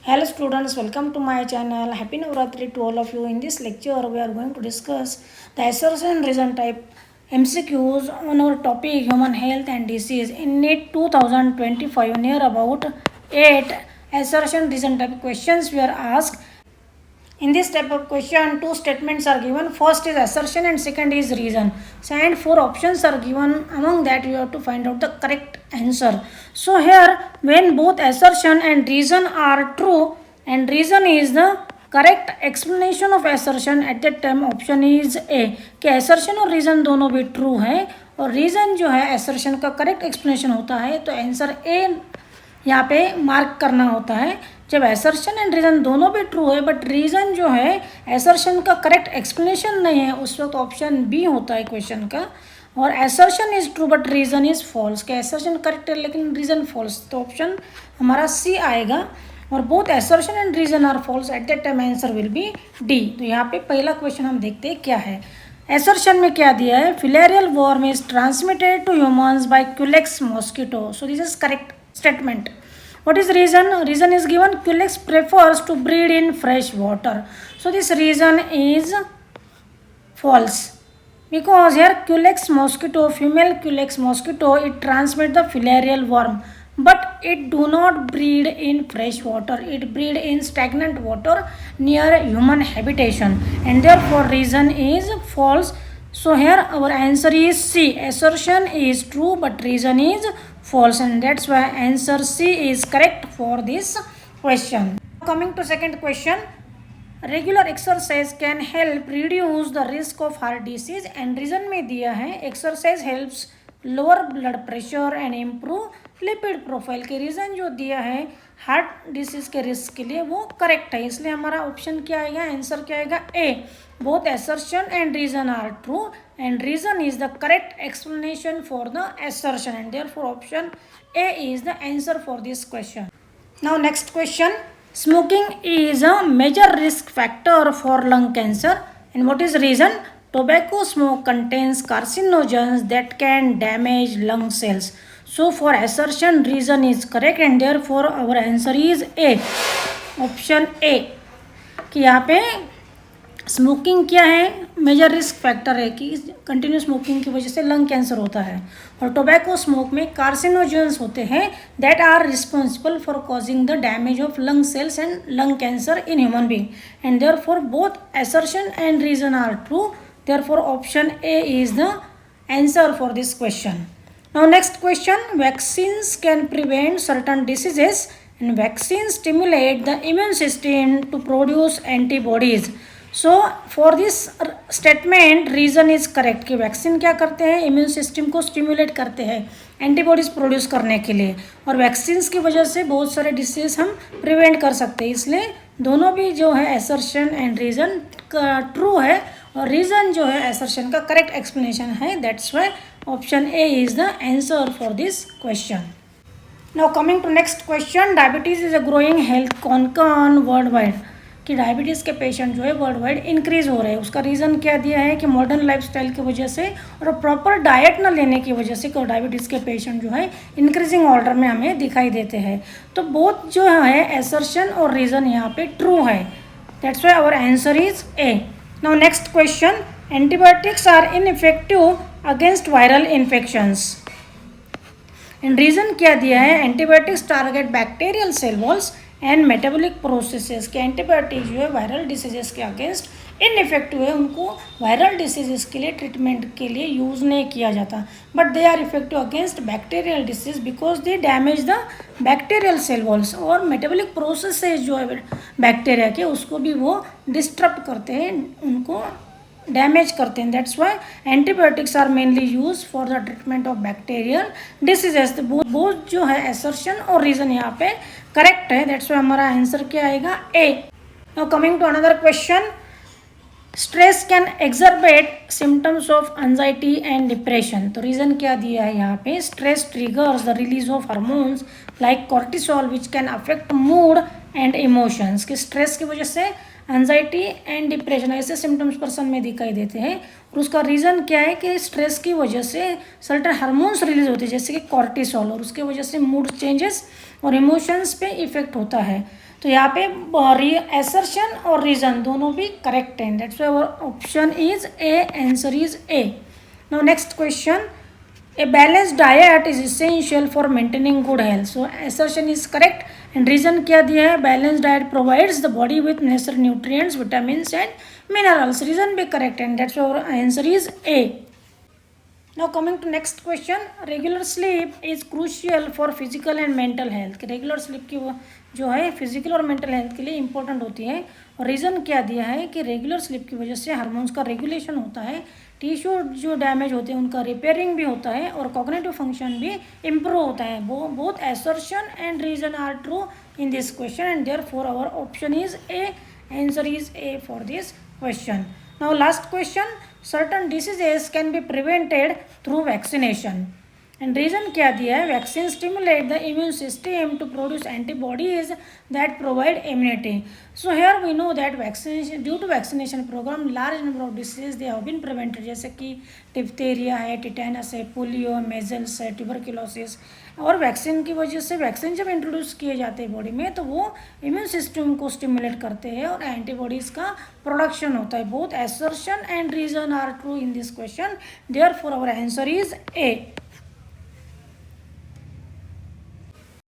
Hello students, welcome to my channel. Happy Navratri to all of you. In this lecture, we are going to discuss the assertion and reason type MCQs on our topic human health and disease. In NEET 2025, near about 8 assertion reason type questions were asked. In this type of question, two statements are given. First is assertion and second is reason. So, and four options are given. Among that, you have to find out the correct answer. So here, when both assertion and reason are true, and reason is the correct explanation of assertion eight that time option is ए कि assertion और reason दोनों भी true है और reason जो है assertion का correct explanation होता है तो आंसर ए यहाँ पे मार्क करना होता है. जब एसर्शन एंड रीज़न दोनों भी ट्रू है बट रीज़न जो है एसर्शन का करेक्ट एक्सप्लेनेशन नहीं है उस वक्त ऑप्शन बी होता है क्वेश्चन का. और assertion is true but reason is false कि एसर्शन करेक्ट है लेकिन रीज़न फॉल्स तो ऑप्शन हमारा सी आएगा. और both assertion and reason are false at that time answer will be D. तो यहाँ पे पहला क्वेश्चन हम देखते हैं क्या है. एसर्शन में क्या दिया है filarial worm is transmitted to humans by Culex mosquito. So this is correct statement. What is reason? Reason is given Culex prefers to breed in fresh water. So this reason is false because here Culex mosquito, female Culex mosquito, it transmits the filarial worm but it do not breed in fresh water. It breed in stagnant water near human habitation and therefore reason is false. So here our answer is C. Assertion is true but reason is false and that's why answer C is correct for this question. Coming to second question, regular exercise can help reduce the risk of heart disease and reason में दिया है exercise helps lower blood pressure and improve lipid profile के reason जो दिया है heart disease के risk के लिए वो करेक्ट है इसलिए हमारा ऑप्शन क्या आएगा आंसर क्या आएगा A. Both assertion and reason are true and reason is the correct explanation for the assertion and therefore option A is the answer for this question. Now next question, smoking is a major risk factor for lung cancer and what is reason? Tobacco smoke contains carcinogens that can damage lung cells. So for assertion reason is correct and therefore our answer is A. Option A कि यहाँ पे smoking क्या है major risk factor है कि continue smoking की वजह से लंग कैंसर होता है और टोबैको स्मोक में कार्सिनोजेंस होते हैं that are responsible for causing the damage of lung cells and lung cancer in human being and therefore both assertion and reason are true. Therefore option A is the answer for this question. Now next question, vaccines can prevent certain diseases and vaccines stimulate the immune system to produce antibodies. So for this statement reason is correct कि vaccine क्या करते हैं immune system को stimulate करते हैं antibodies produce करने के लिए और वैक्सीन्स की वजह से बहुत सारे डिसीज़ हम प्रिवेंट कर सकते हैं. इसलिए दोनों भी जो है एसर्शन एंड रीज़न ट्रू है और रीज़न जो है एसर्शन का करेक्ट एक्सप्लेनेशन है. That's why option A is the answer for this question. Now coming to next question, diabetes is a growing health concern worldwide कि diabetes के patient जो है वर्ल्ड वाइड इंक्रीज़ हो रहे हैं. उसका रीज़न क्या दिया है कि मॉडर्न लाइफस्टाइल की वजह से और प्रॉपर डाइट ना लेने की वजह से डायबिटीज़ के पेशेंट जो है इंक्रीजिंग ऑर्डर में हमें दिखाई देते हैं. तो बोथ जो है एसर्शन और रीज़न यहाँ पे ट्रू है. That's why our answer is A. Now next question, antibiotics are ineffective against viral infections and reason क्या दिया है antibiotics target bacterial cell walls and metabolic processes के एंटीबायोटिक जो है वायरल डिसीजेस के अगेंस्ट इनइफेक्टिव है. उनको वायरल डिसीजेस के लिए ट्रीटमेंट के लिए यूज़ नहीं किया जाता but they are effective against bacterial disease because they damage the bacterial cell walls और मेटाबॉलिक प्रोसेसेस जो है बैक्टीरिया के उसको भी वो डिस्टर्ब करते हैं उनको डैमेज करते हैं. That's why antibiotics are mainly use for the treatment of bacterial diseases. Both जो है एसर्शन और रीज़न यहाँ पे करेक्ट है. दैट्स वाई हमारा आंसर क्या आएगा A. Now coming to another question, stress can exacerbate symptoms of anxiety and depression. तो रीज़न क्या दिया है यहाँ पे stress triggers the release of hormones like cortisol which can affect mood and emotions कि स्ट्रेस की वजह से एंजाइटी एंड डिप्रेशन ऐसे सिम्टम्स पर्सन में दिखाई देते हैं और उसका रीज़न क्या है कि स्ट्रेस की वजह से सर्टेन हार्मोन्स रिलीज होते हैं जैसे कि कॉर्टिसोल और उसके वजह से मूड चेंजेस और इमोशंस पे इफेक्ट होता है. तो यहाँ पे एसर्शन और रीजन दोनों भी करेक्ट हैं. That's why our option is A. Answer is A. Now next question. A balanced diet is essential for maintaining good health. So assertion is correct and reason क्या दिया है? Balanced diet provides the body with necessary nutrients, vitamins and minerals. Reason भी correct and that's why our answer is A. Now coming to next question. Regular sleep is crucial for physical and mental health. Regular sleep की जो है physical और mental health के लिए important होती है. और रीज़न क्या दिया है कि रेगुलर स्लीप की वजह से हार्मोन्स का रेगुलेशन होता है, टिश्यू जो डैमेज होते हैं उनका रिपेयरिंग भी होता है और कॉग्निटिव फंक्शन भी इम्प्रूव होता है. Both assertion and reason are true in this question and therefore our option is A. Answer is A for this question. Now last question. Certain diseases can be prevented through vaccination. And reason क्या दिया है? Vaccine stimulate the immune system to produce antibodies that provide immunity. So here we know that vaccination, due to vaccination program, large number of diseases they have been prevented. जैसे कि diphtheria है, tetanus है, polio, measles है, tuberculosis. और vaccine की वजह से vaccine जब इंट्रोड्यूस किए जाते हैं बॉडी में तो वो इम्यून सिस्टम को स्टिमुलेट करते हैं और एंटीबॉडीज़ का प्रोडक्शन होता है. Both assertion and reason are true in this question. Therefore our answer is A.